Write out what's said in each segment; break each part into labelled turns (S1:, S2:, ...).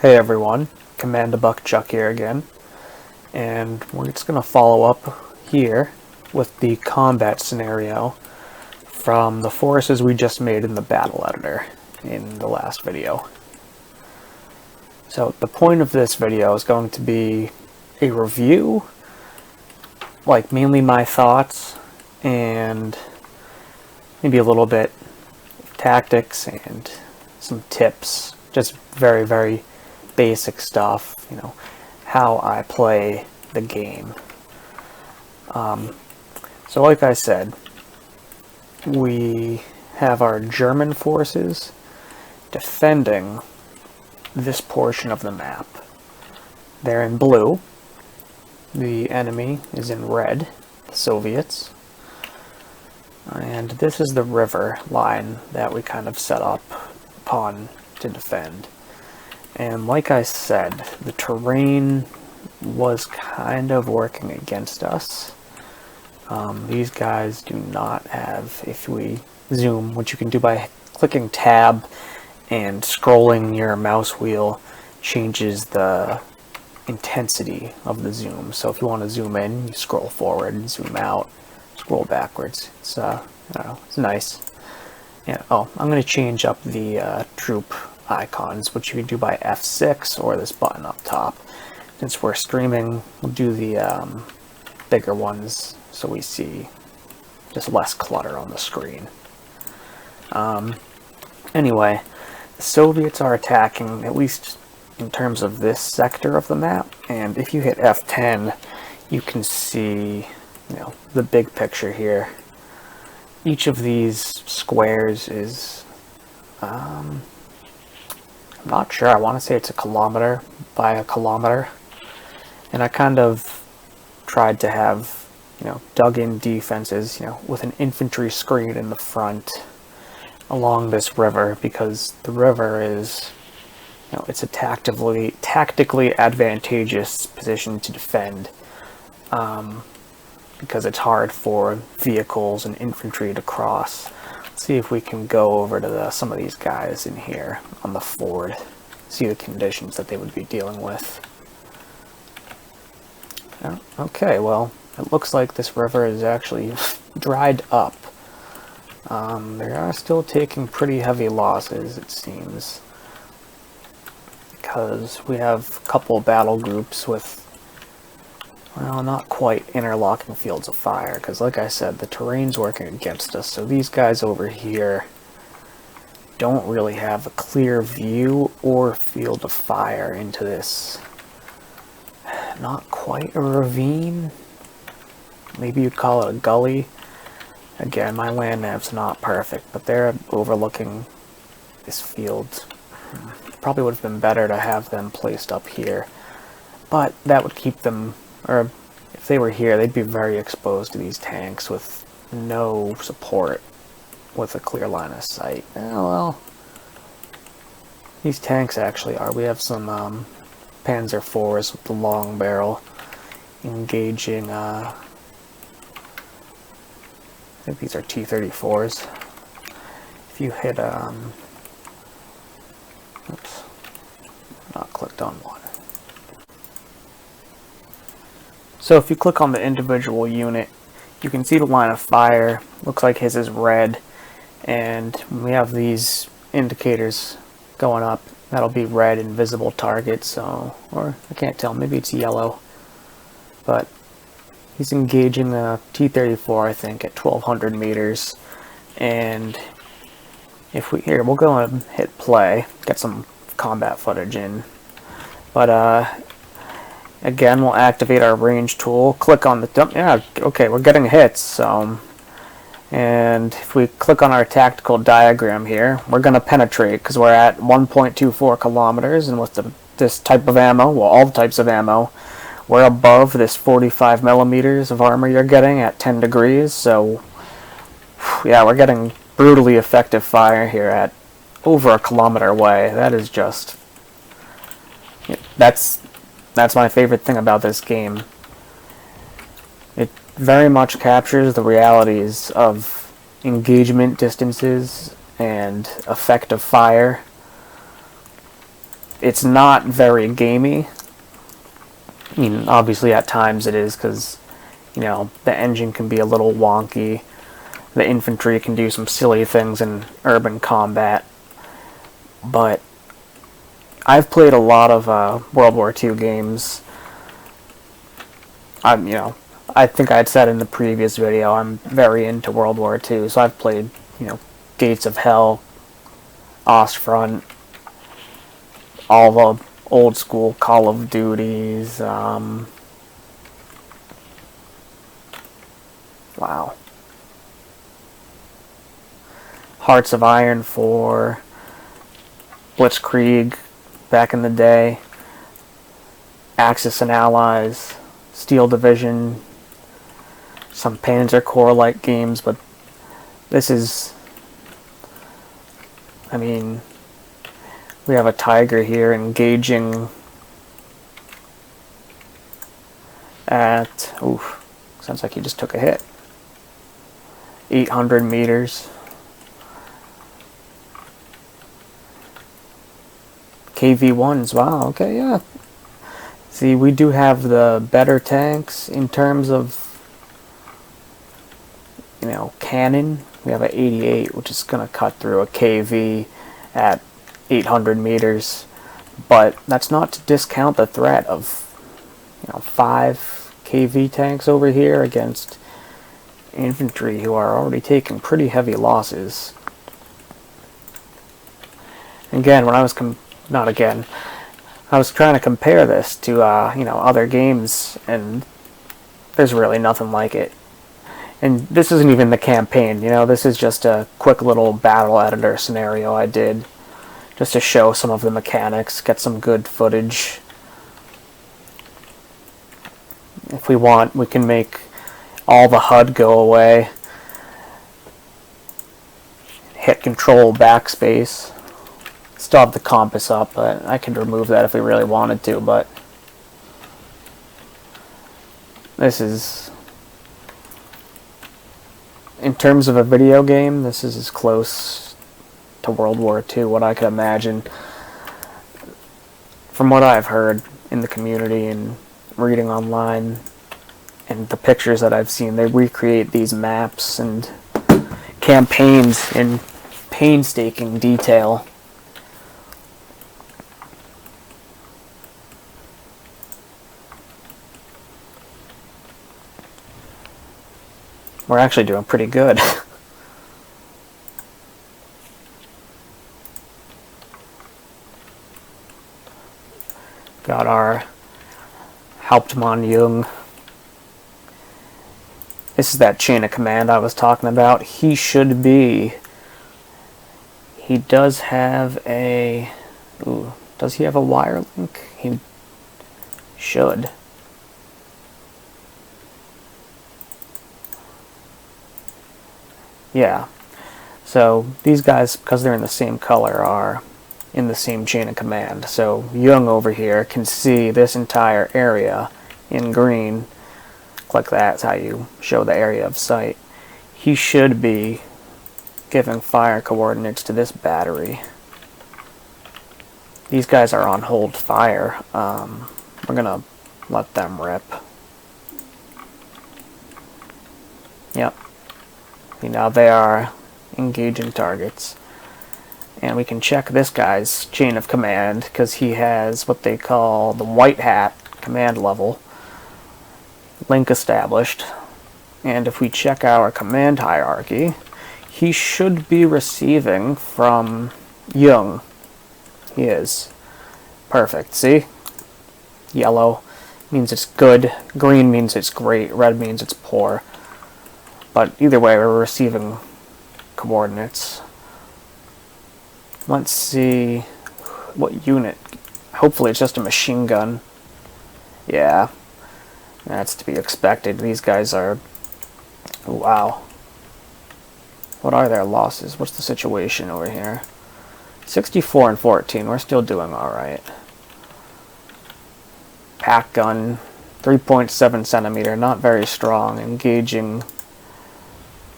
S1: Hey everyone, Commander Buckchuck here again, and we're just going to follow up here with the combat scenario from the forces we just made in the battle editor in the last video. So the point of this video is going to be a review, like mainly my thoughts, and maybe a little bit of tactics and some tips, just very basic stuff, how I play the game. So like I said, we have our German forces defending this portion of the map. They're in blue. The enemy is in red, the Soviets. And this is the river line that we kind of set up upon to defend. And like I said, the terrain was kind of working against us. These guys do not have, if we zoom, which you can do by clicking tab and scrolling your mouse wheel, changes the intensity of the zoom. So if you want to zoom in, you scroll forward, and zoom out, scroll backwards. It's I don't know, it's nice. Yeah. Oh, I'm going to change up the troop icons, which you can do by F6 or this button up top. Since we're streaming, we'll do the bigger ones so we see just less clutter on the screen. Anyway, the Soviets are attacking, at least in terms of this sector of the map, and if you hit F10, you can see, the big picture here. Each of these squares is, I'm not sure, I want to say it's a kilometer by a kilometer. And I kind of tried to have, dug in defenses, with an infantry screen in the front along this river, because the river is, it's a tactically advantageous position to defend, because it's hard for vehicles and infantry to cross. Let's see if we can go over to some of these guys in here on the ford, see the conditions that they would be dealing with. Okay, well, it looks like this river is actually dried up. They are still taking pretty heavy losses, it seems, because we have a couple battle groups with, well, not quite interlocking fields of fire, because like I said, the terrain's working against us, so these guys over here don't really have a clear view or field of fire into this. Not quite a ravine. Maybe you'd call it a gully. Again, my land map's not perfect, but they're overlooking this field. Probably would have been better to have them placed up here, but that would keep them, or if they were here, they'd be very exposed to these tanks with no support with a clear line of sight. Well, these tanks actually are. We have some Panzer IVs with the long barrel engaging, I think these are T-34s. If you hit, oops, not clicked on one. So if you click on the individual unit, you can see the line of fire. Looks like his is red, and we have these indicators going up. That'll be red, invisible target, so, or I can't tell, maybe it's yellow. But he's engaging a T-34, I think, at 1200 meters. And if we, here, we'll go and hit play, get some combat footage in. But, again, we'll activate our range tool, click on the dump, yeah, okay, we're getting hits, so. And if we click on our tactical diagram here, we're going to penetrate because we're at 1.24 kilometers, and with this type of ammo, well, all the types of ammo, we're above this 45 millimeters of armor you're getting at 10 degrees, so yeah, we're getting brutally effective fire here at over a kilometer away. That is just, that's my favorite thing about this game. It very much captures the realities of engagement distances and effective fire. It's not very gamey. I mean, obviously at times it is, because, you know, the engine can be a little wonky. The infantry can do some silly things in urban combat. But I've played a lot of World War II games. I think I had said in the previous video, I'm very into World War II, so I've played, Gates of Hell, Front, all the old school Call of Duties, wow. Hearts of Iron 4, Blitzkrieg back in the day, Axis and Allies, Steel Division, some Panzer Corps-like games, but this is, I mean, we have a Tiger here engaging at, oof, sounds like he just took a hit, 800 meters. KV-1s, wow, okay, yeah. See, we do have the better tanks in terms of, cannon. We have an 88, which is going to cut through a KV at 800 meters. But that's not to discount the threat of, 5 KV tanks over here against infantry who are already taking pretty heavy losses. Again, when I was I was trying to compare this to, other games, and there's really nothing like it. And this isn't even the campaign, this is just a quick little battle editor scenario I did, just to show some of the mechanics, get some good footage. If we want, we can make all the HUD go away, hit Control backspace. Still have the compass up, but I could remove that if we really wanted to, but this is, in terms of a video game, this is as close to World War II, what I could imagine. From what I've heard in the community and reading online, and the pictures that I've seen, they recreate these maps and campaigns in painstaking detail. We're actually doing pretty good. Got our Hauptmann Jung. This is that chain of command I was talking about. He does have a, does he have a wire link? He should. Yeah, so these guys, because they're in the same color, are in the same chain of command. So Jung over here can see this entire area in green. Click that, that's how you show the area of sight. He should be giving fire coordinates to this battery. These guys are on hold fire. We're going to let them rip. Yep. Now they are engaging targets. And we can check this guy's chain of command, because he has what they call the white hat command level. Link established. And if we check our command hierarchy, he should be receiving from Jung. He is. Perfect. See? Yellow means it's good. Green means it's great. Red means it's poor. But either way, we're receiving coordinates. Let's see what unit. Hopefully it's just a machine gun. Yeah, that's to be expected. These guys are, wow. What are their losses? What's the situation over here? 64 and 14. We're still doing alright. Pack gun, 3.7 centimeter. Not very strong. Engaging.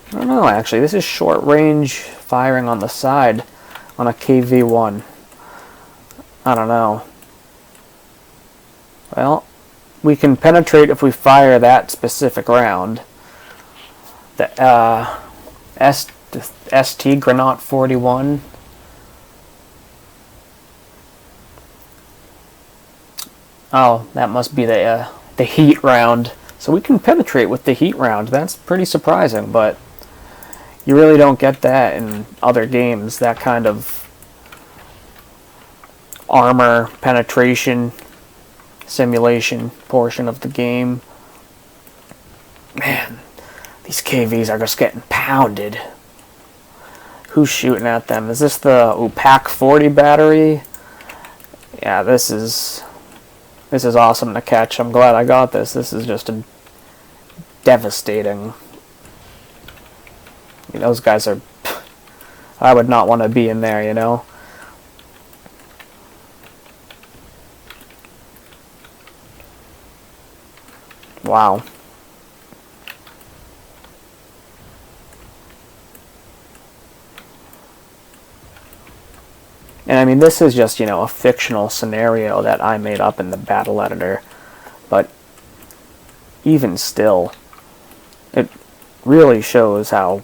S1: I don't know, actually. This is short range firing on the side on a KV-1. I don't know. Well, we can penetrate if we fire that specific round. The ST Granat 41. Oh, that must be the heat round. So we can penetrate with the heat round. That's pretty surprising, but you really don't get that in other games. That kind of armor penetration simulation portion of the game. Man, these KVs are just getting pounded. Who's shooting at them? Is this the Opaque 40 battery? Yeah, this is awesome to catch. I'm glad I got this. This is just a devastating. Those guys are... I would not want to be in there, you know? Wow. And I mean, this is just, a fictional scenario that I made up in the battle editor. But even still, it really shows how,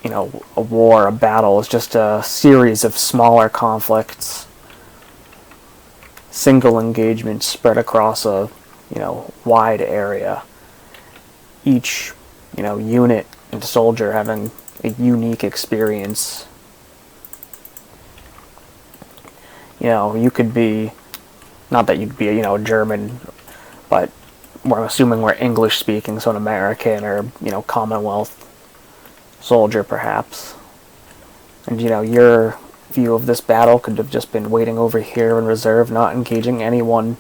S1: a war, a battle is just a series of smaller conflicts, single engagements spread across a, wide area. Each, unit and soldier having a unique experience. You could be, not that you'd be, German, but we're assuming we're English speaking, so an American or, Commonwealth soldier perhaps. And, your view of this battle could have just been waiting over here in reserve, not engaging anyone.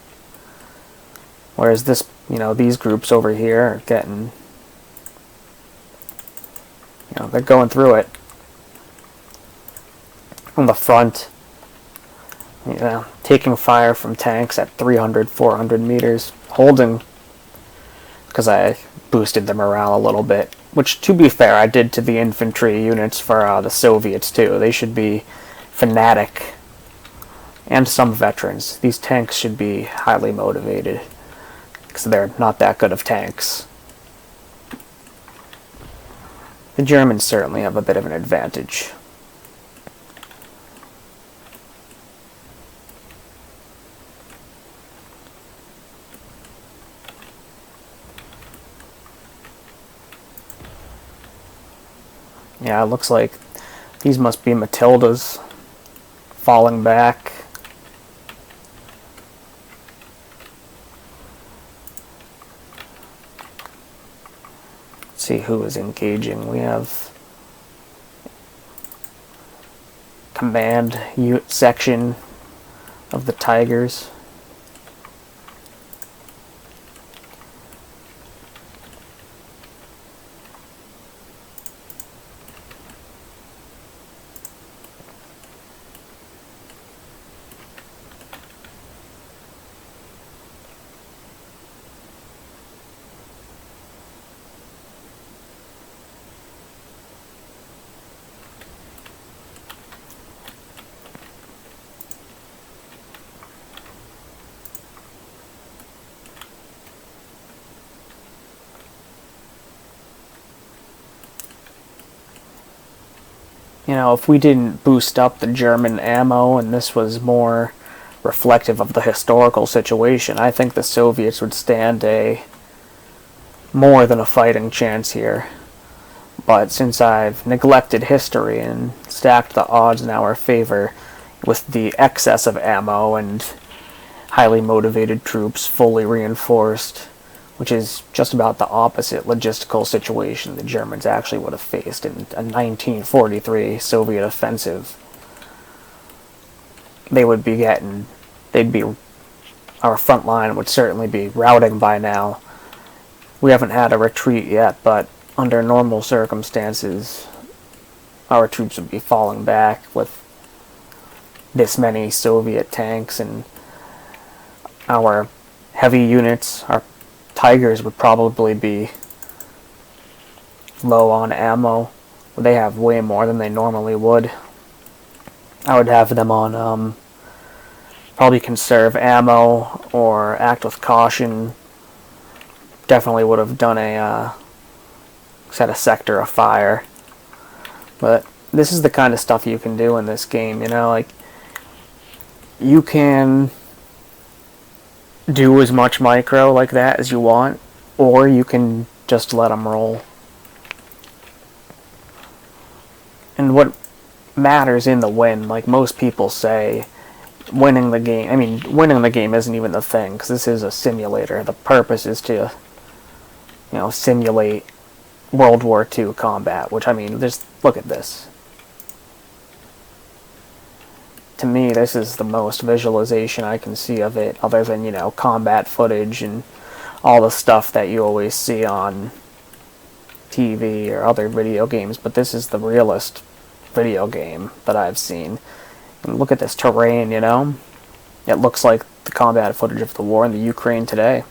S1: Whereas this, these groups over here are getting, they're going through it. On the front, taking fire from tanks at 300, 400 meters, holding, because I boosted the morale a little bit, which, to be fair, I did to the infantry units for the Soviets, too. They should be fanatic, and some veterans. These tanks should be highly motivated, because they're not that good of tanks. The Germans certainly have a bit of an advantage. Yeah, it looks like these must be Matildas falling back. Let's see who is engaging. We have command section of the Tigers. If we didn't boost up the German ammo and this was more reflective of the historical situation, I think the Soviets would stand a more than a fighting chance here. But since I've neglected history and stacked the odds in our favor with the excess of ammo and highly motivated troops fully reinforced, which is just about the opposite logistical situation the Germans actually would have faced in a 1943 Soviet offensive. Our front line would certainly be routing by now. We haven't had a retreat yet, but under normal circumstances, our troops would be falling back with this many Soviet tanks, and our heavy units, our Tigers, would probably be low on ammo. They have way more than they normally would. I would have them on Probably conserve ammo or act with caution. Definitely would have done set a sector afire. But this is the kind of stuff you can do in this game, you know, like you can do as much micro like that as you want, or you can just let them roll. And what matters in the win, like most people say, winning the game, I mean, winning the game isn't even the thing, because this is a simulator. The purpose is to, you know, simulate World War II combat, which, I mean, just look at this. To me, this is the most visualization I can see of it, other than, you know, combat footage and all the stuff that you always see on TV or other video games, but this is the realest video game that I've seen. And look at this terrain, you know? It looks like the combat footage of the war in the Ukraine today.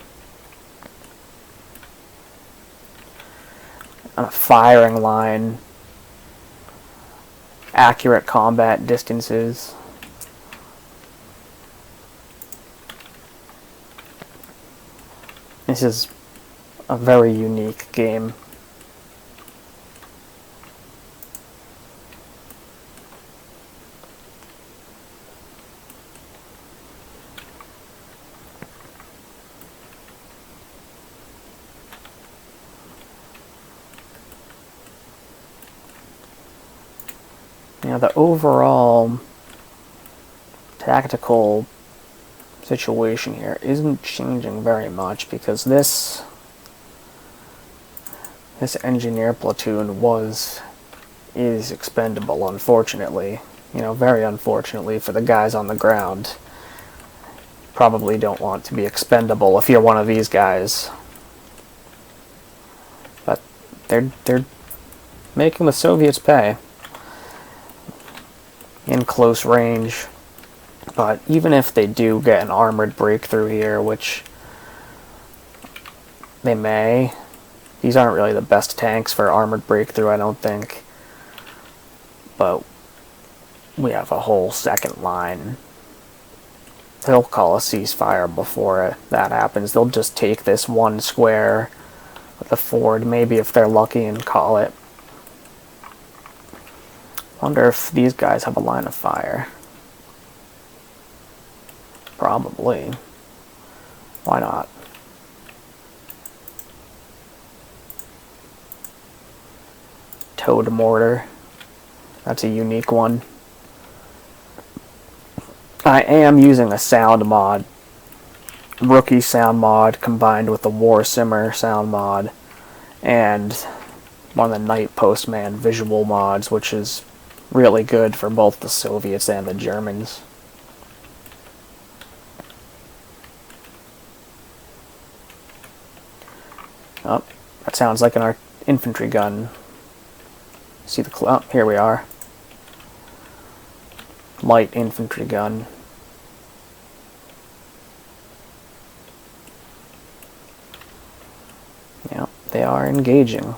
S1: On a firing line, accurate combat distances. This is a very unique game. You know, the overall tactical situation here isn't changing very much, because this engineer platoon is expendable, unfortunately. You know, very unfortunately for the guys on the ground. Probably don't want to be expendable if you're one of these guys. But they're making the Soviets pay in close range. But even if they do get an armored breakthrough here, which they may, these aren't really the best tanks for armored breakthrough, I don't think. But we have a whole second line. They'll call a ceasefire before that happens. They'll just take this one square with the ford, maybe if they're lucky, and call it. Wonder if these guys have a line of fire. Probably. Why not? Towed mortar. That's a unique one. I am using a sound mod. Rookie sound mod combined with the War Simmer sound mod. And one of the Night Postman visual mods, which is really good for both the Soviets and the Germans. Oh, that sounds like an infantry gun. See the oh, here we are. Light infantry gun. Yeah, they are engaging.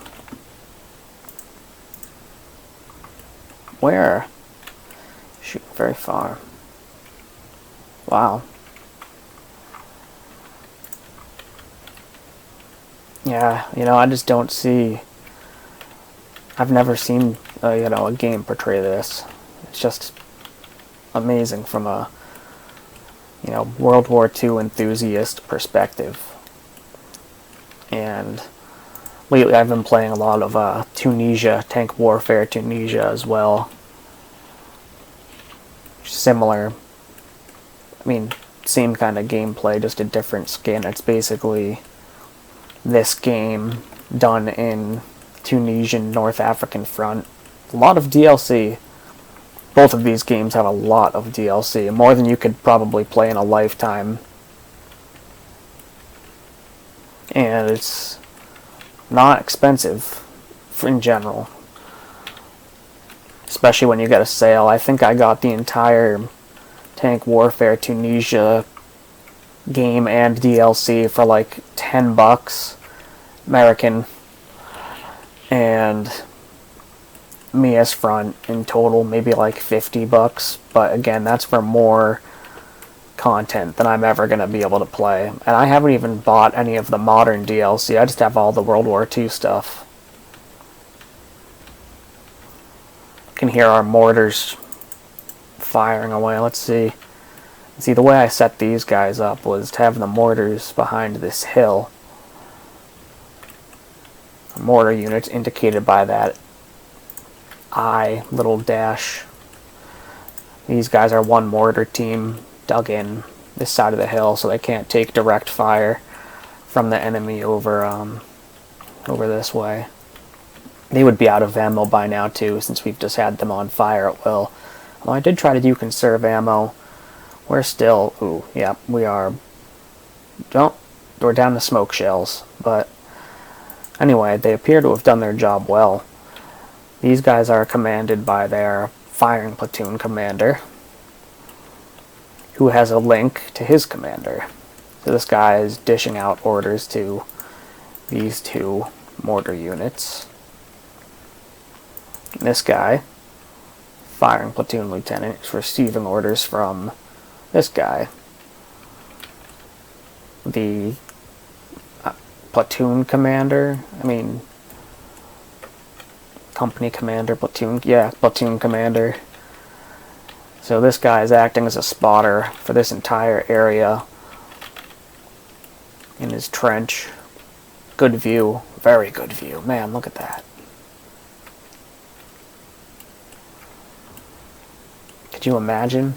S1: Where? Shooting very far. Wow. Yeah, you know, I just don't see... I've never seen, you know, a game portray this. It's just amazing from a, you know, World War II enthusiast perspective. And lately I've been playing a lot of Tunisia, Tank Warfare Tunisia as well. Similar, I mean, same kind of gameplay, just a different skin. It's basically this game done in Tunisian North African front. A lot of DLC. Both of these games have a lot of DLC, more than you could probably play in a lifetime. And it's not expensive in general, especially when you get a sale. I think I got the entire Tank Warfare Tunisia game and DLC for like $10 American, and Mius Front in total maybe like $50, but again, that's for more content than I'm ever going to be able to play. And I haven't even bought any of the modern DLC. I just have all the World War II stuff. You can hear our mortars firing away. Let's see. See, the way I set these guys up was to have the mortars behind this hill. Mortar units indicated by that I little dash. These guys are one mortar team dug in this side of the hill, so they can't take direct fire from the enemy over this way. They would be out of ammo by now too, since we've just had them on fire at will. Although I did try to do conserve ammo. We're still, ooh, yeah, we are. We're down to smoke shells, but anyway, they appear to have done their job well. These guys are commanded by their firing platoon commander, who has a link to his commander. So this guy is dishing out orders to these two mortar units. And this guy, firing platoon lieutenant, is receiving orders from this guy, the platoon commander, company commander, platoon commander. So this guy is acting as a spotter for this entire area in his trench. Good view, very good view. Man, look at that. Could you imagine?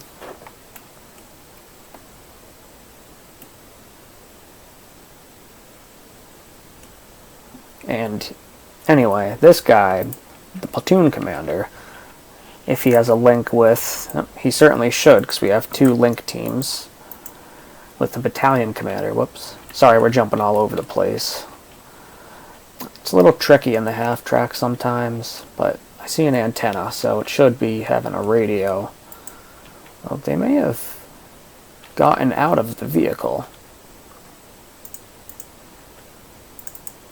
S1: And anyway, this guy, the platoon commander, if he has a link with, he certainly should, because we have two link teams with the battalion commander. Whoops. Sorry, we're jumping all over the place. It's a little tricky in the half track sometimes, but I see an antenna, so it should be having a radio. Well, they may have gotten out of the vehicle.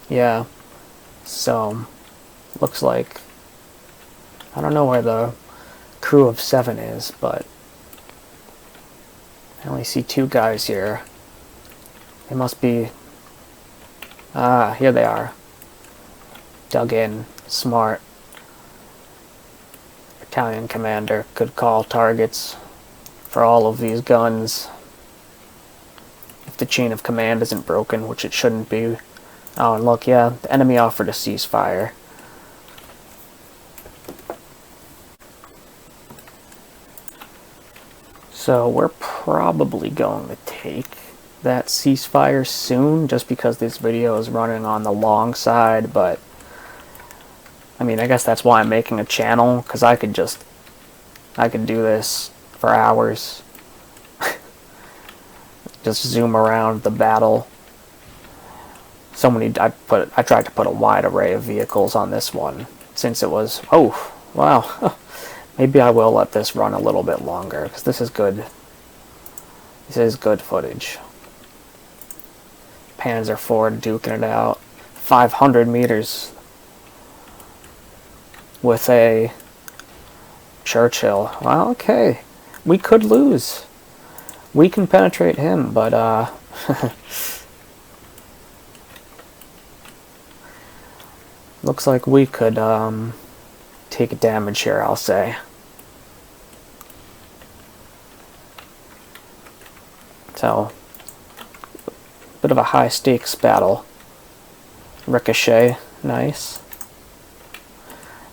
S1: Yeah. So, looks like, I don't know where the crew of 7 is, but I only see 2 guys here. They must be, here they are. Dug in, smart. Battalion commander could call targets for all of these guns if the chain of command isn't broken, which it shouldn't be. Oh, and look, yeah, the enemy offered a ceasefire. So we're probably going to take that ceasefire soon, just because this video is running on the long side, but I guess that's why I'm making a channel, because I could do this for hours. Just zoom around the battle. I tried to put a wide array of vehicles on this one, since it was, oh, wow. Maybe I will let this run a little bit longer, because this is good. This is good footage. Panzer IV duking it out. 500 meters with a Churchill. Well, okay. We could lose. We can penetrate him, but, looks like we could take damage here, I'll say. So, bit of a high stakes battle. Ricochet, nice.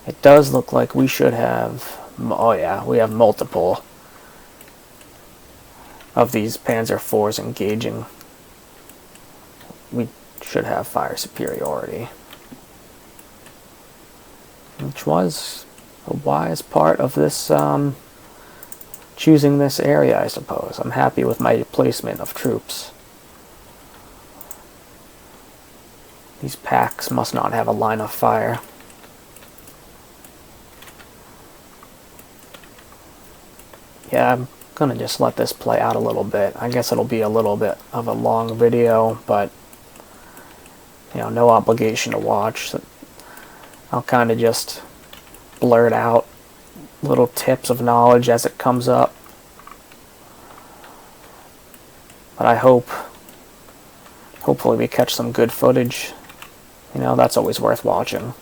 S1: It does look like we should have, oh yeah, we have multiple of these Panzer IVs engaging. We should have fire superiority, which was a wise part of this, choosing this area, I suppose. I'm happy with my placement of troops. These packs must not have a line of fire. Yeah, I'm gonna just let this play out a little bit. I guess it'll be a little bit of a long video, but no obligation to watch. So I'll kind of just blurt out little tips of knowledge as it comes up. But hopefully we catch some good footage. You know, that's always worth watching.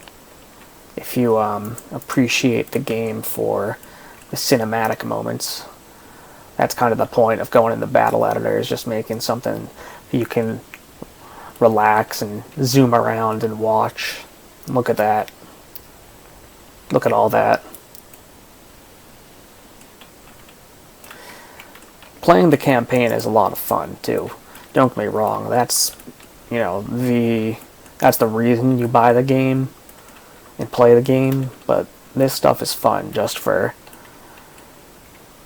S1: If you appreciate the game for the cinematic moments. That's kind of the point of going in the battle editor, is just making something you can relax and zoom around and watch. Look at that. Look at all that. Playing the campaign is a lot of fun too. Don't get me wrong. That's, you know, that's the reason you buy the game and play the game. But this stuff is fun just for,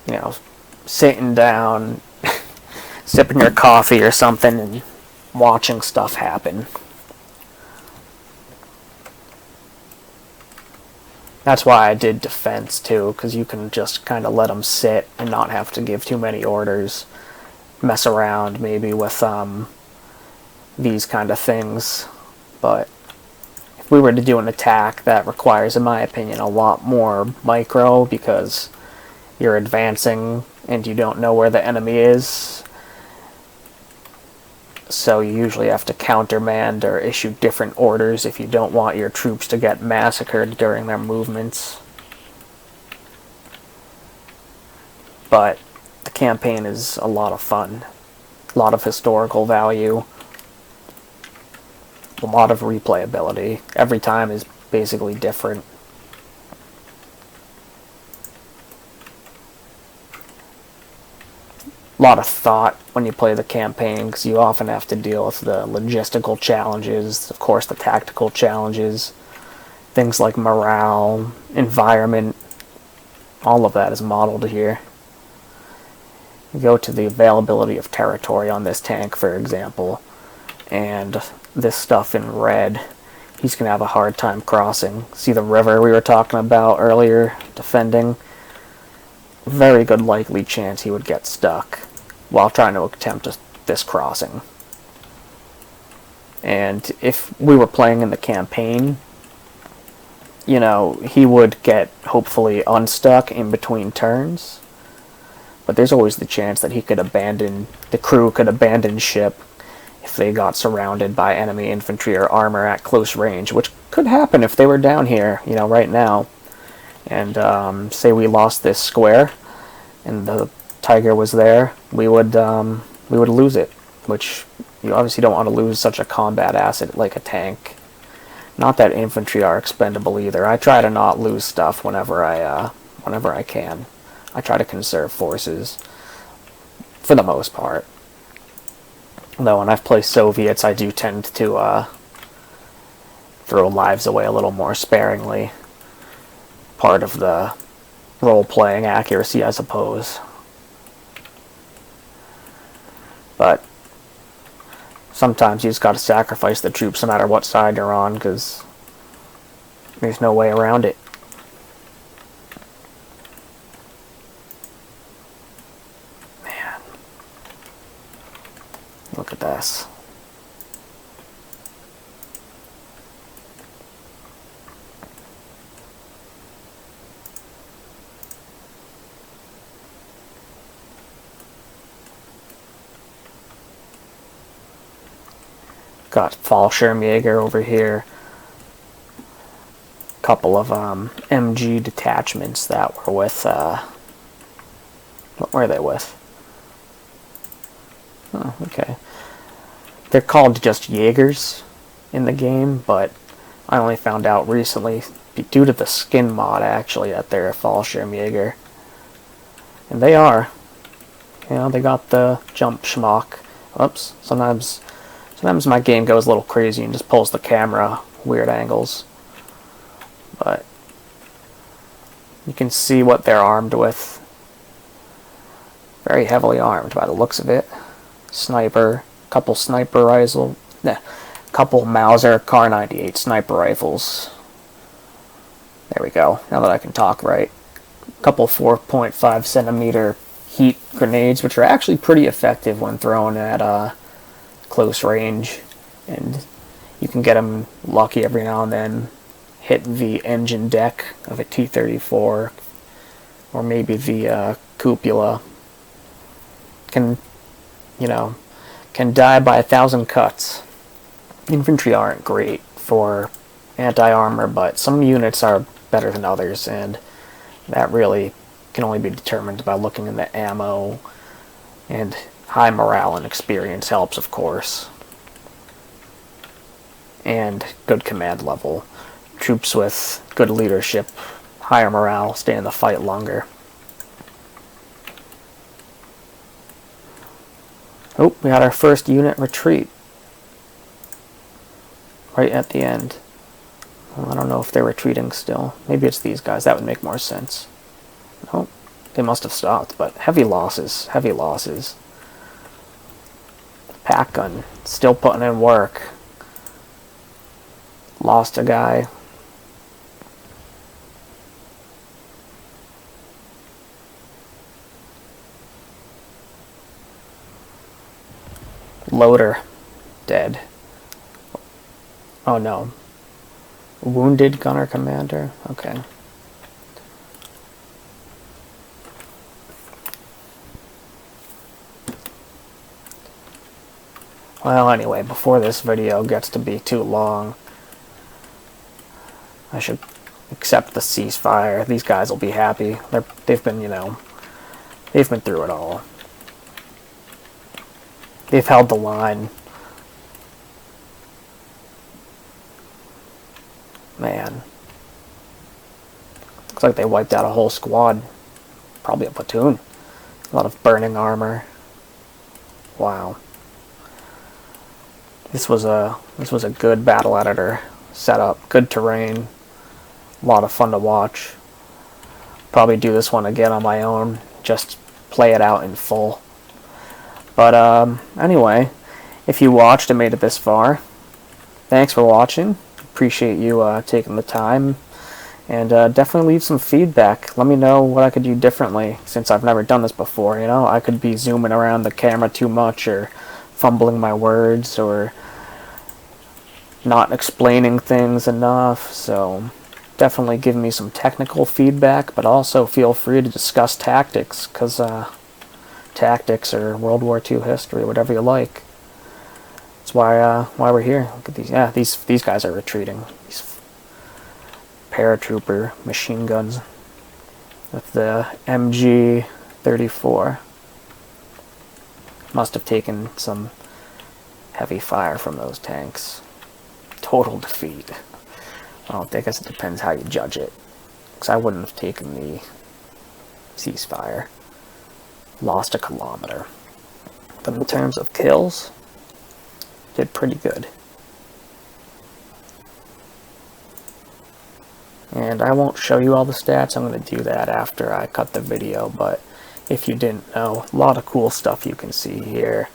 S1: you know, sitting down, sipping your coffee or something, and watching stuff happen. That's why I did defense too, because you can just kind of let them sit and not have to give too many orders. Mess around maybe with these kind of things. But if we were to do an attack, that requires, in my opinion, a lot more micro, because you're advancing and you don't know where the enemy is. So you usually have to countermand or issue different orders if you don't want your troops to get massacred during their movements. But the campaign is a lot of fun. A lot of historical value. A lot of replayability. Every time is basically different. A lot of thought when you play the campaign, because you often have to deal with the logistical challenges, of course the tactical challenges, things like morale, environment, all of that is modeled here. You go to the availability of territory on this tank, for example, and this stuff in red, he's going to have a hard time crossing. See the river we were talking about earlier, defending? Very good likely chance he would get stuck while trying to attempt this crossing. And if we were playing in the campaign, you know, he would get hopefully unstuck in between turns. But there's always the chance that he could abandon, the crew could abandon ship if they got surrounded by enemy infantry or armor at close range, which could happen if they were down here, you know, right now. And say we lost this square and the Tiger was there, we would lose it, which you obviously don't want to lose such a combat asset like a tank. Not that infantry are expendable either. I try to not lose stuff whenever I can. I try to conserve forces for the most part. Though when I've played Soviets, I do tend to throw lives away a little more sparingly. Part of the role-playing accuracy, I suppose. But sometimes you just got to sacrifice the troops no matter what side you're on, because there's no way around it. Man. Look at this. Got Fallschirmjäger over here. Couple of MG detachments that were with what were they with? Oh, okay. They're called just Jaegers in the game, but I only found out recently, due to the skin mod actually, that they're a Fallschirmjäger. And they are. You know, they got the jump schmuck. Oops, sometimes my game goes a little crazy and just pulls the camera weird angles. But you can see what they're armed with. Very heavily armed by the looks of it. Sniper, couple sniper rifle, couple Mauser Kar 98 sniper rifles. There we go. Now that I can talk right. Couple 4.5 centimeter heat grenades, which are actually pretty effective when thrown at close range, and you can get them lucky every now and then. Hit the engine deck of a T-34, or maybe the cupola. Can you know, can die by 1,000 cuts. Infantry aren't great for anti-armor, but some units are better than others, and that really can only be determined by looking in the ammo, and high morale and experience helps, of course. And good command level. Troops with good leadership, higher morale, stay in the fight longer. Oh, we had our first unit retreat. Right at the end. Well, I don't know if they're retreating still. Maybe it's these guys. That would make more sense. Oh, they must have stopped, but heavy losses. Heavy losses. Pack gun. Still putting in work. Lost a guy. Loader. Dead. Oh no. Wounded gunner commander? Okay. Well, anyway, before this video gets to be too long, I should accept the ceasefire. These guys will be happy. They've been, you know, they've been through it all. They've held the line. Man. Looks like they wiped out a whole squad. Probably a platoon. A lot of burning armor. Wow. This was a good battle editor setup. Good terrain. A lot of fun to watch. Probably do this one again on my own. Just play it out in full. But anyway, if you watched and made it this far, thanks for watching. Appreciate you taking the time, and definitely leave some feedback. Let me know what I could do differently, since I've never done this before. You know, I could be zooming around the camera too much, or fumbling my words, or not explaining things enough. So definitely give me some technical feedback, but also feel free to discuss tactics, because tactics or World War II history, whatever you like. That's why we're here. Look at these. Yeah, these guys are retreating. These paratrooper machine guns with the MG-34. Must have taken some heavy fire from those tanks. Total defeat. Well, I guess it depends how you judge it, because I wouldn't have taken the ceasefire. Lost a kilometer. But in terms of kills, did pretty good. And I won't show you all the stats. I'm going to do that after I cut the video, but if you didn't know, a lot of cool stuff you can see here.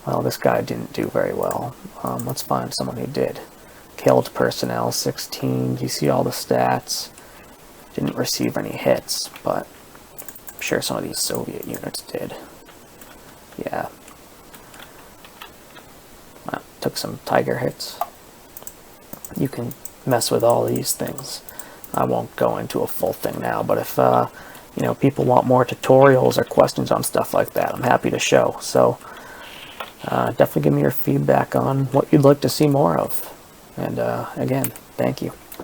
S1: Well, this guy didn't do very well. Let's find someone who did. Killed personnel 16. You see all the stats. Didn't receive any hits, but I'm sure some of these Soviet units did. Yeah. Well, took some Tiger hits. You can mess with all these things. I won't go into a full thing now, but if you know, people want more tutorials or questions on stuff like that, I'm happy to show. So definitely give me your feedback on what you'd like to see more of. And again, thank you.